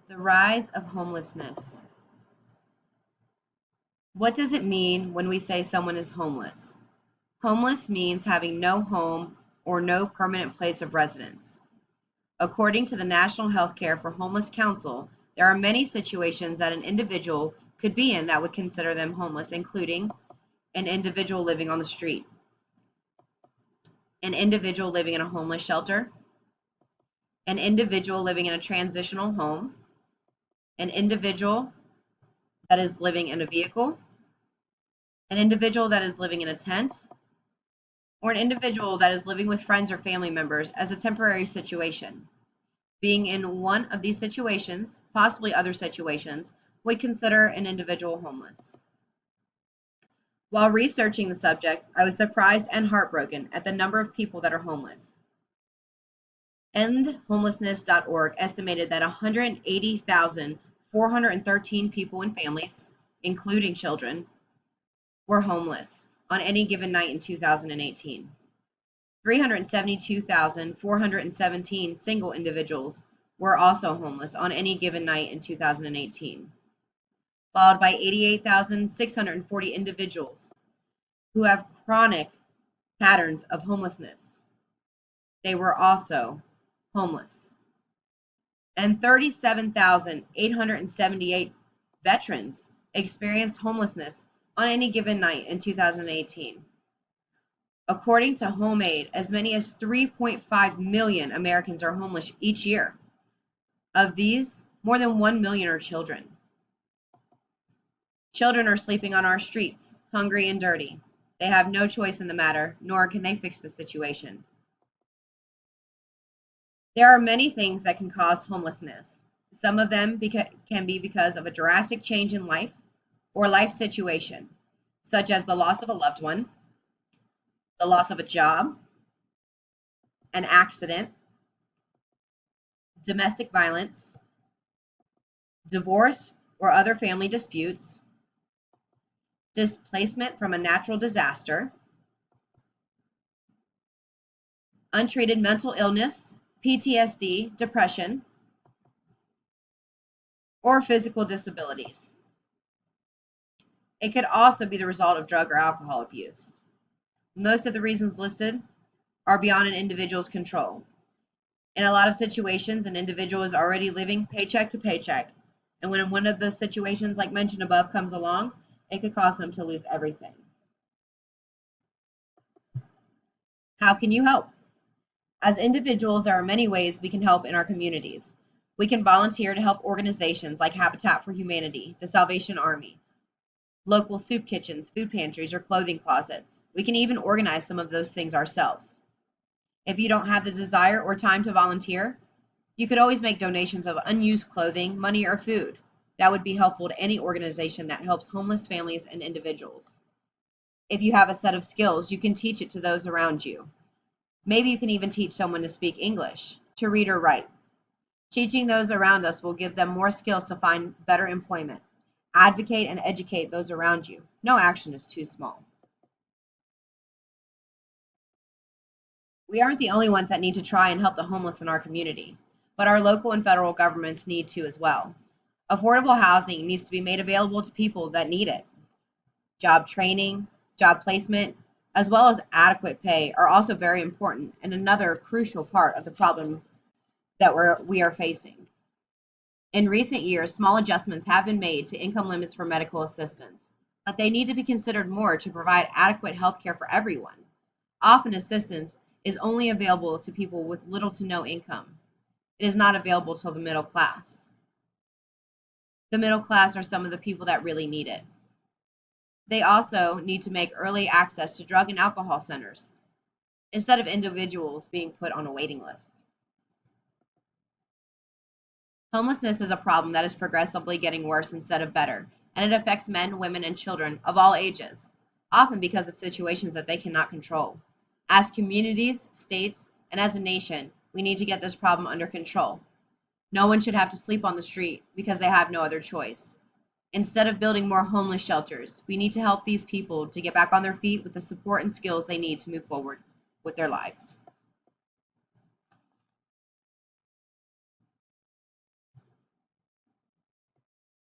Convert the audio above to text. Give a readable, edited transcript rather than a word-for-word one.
The rise of homelessness. What does it mean when we say someone is homeless? Homeless means having no home or no permanent place of residence. According to the National Healthcare for Homeless Council, there are many situations that an individual could be in that would consider them homeless, including an individual living on the street, an individual living in a homeless shelter, an individual living in a transitional home, an individual that is living in a vehicle, an individual that is living in a tent, or an individual that is living with friends or family members as a temporary situation. Being in one of these situations, possibly other situations, would consider an individual homeless. While researching the subject, I was surprised and heartbroken at the number of people that are homeless. EndHomelessness.org estimated that 180,413 people and families, including children, were homeless on any given night in 2018. 372,417 single individuals were also homeless on any given night in 2018, followed by 88,640 individuals who have chronic patterns of homelessness. They were also homeless. And 37,878 veterans experienced homelessness on any given night in 2018. According to HomeAid, as many as 3.5 million Americans are homeless each year. Of these, more than 1 million are children. Children are sleeping on our streets, hungry and dirty. They have no choice in the matter, nor can they fix the situation. There are many things that can cause homelessness. Some of them can be because of a drastic change in life or life situation, such as the loss of a loved one, the loss of a job, an accident, domestic violence, divorce or other family disputes, displacement from a natural disaster, untreated mental illness, PTSD, depression, or physical disabilities. It could also be the result of drug or alcohol abuse. Most of the reasons listed are beyond an individual's control. In a lot of situations, an individual is already living paycheck to paycheck, and when one of the situations like mentioned above comes along, it could cause them to lose everything. How can you help? As individuals, there are many ways we can help in our communities. We can volunteer to help organizations like Habitat for Humanity, the Salvation Army, local soup kitchens, food pantries, or clothing closets. We can even organize some of those things ourselves. If you don't have the desire or time to volunteer, you could always make donations of unused clothing, money, or food. That would be helpful to any organization that helps homeless families and individuals. If you have a set of skills, you can teach it to those around you. Maybe you can even teach someone to speak English, to read or write. Teaching those around us will give them more skills to find better employment. Advocate and educate those around you. No action is too small. We aren't the only ones that need to try and help the homeless in our community, but our local and federal governments need to as well. Affordable housing needs to be made available to people that need it. Job training, job placement, as well as adequate pay are also very important and another crucial part of the problem that we are facing. In recent years, small adjustments have been made to income limits for medical assistance, but they need to be considered more to provide adequate health care for everyone. Often assistance is only available to people with little to no income. It is not available to the middle class. The middle class are some of the people that really need it. They also need to make early access to drug and alcohol centers instead of individuals being put on a waiting list. Homelessness is a problem that is progressively getting worse instead of better, and it affects men, women, and children of all ages, often because of situations that they cannot control. As communities, states, and as a nation, we need to get this problem under control. No one should have to sleep on the street because they have no other choice. Instead of building more homeless shelters, we need to help these people to get back on their feet with the support and skills they need to move forward with their lives.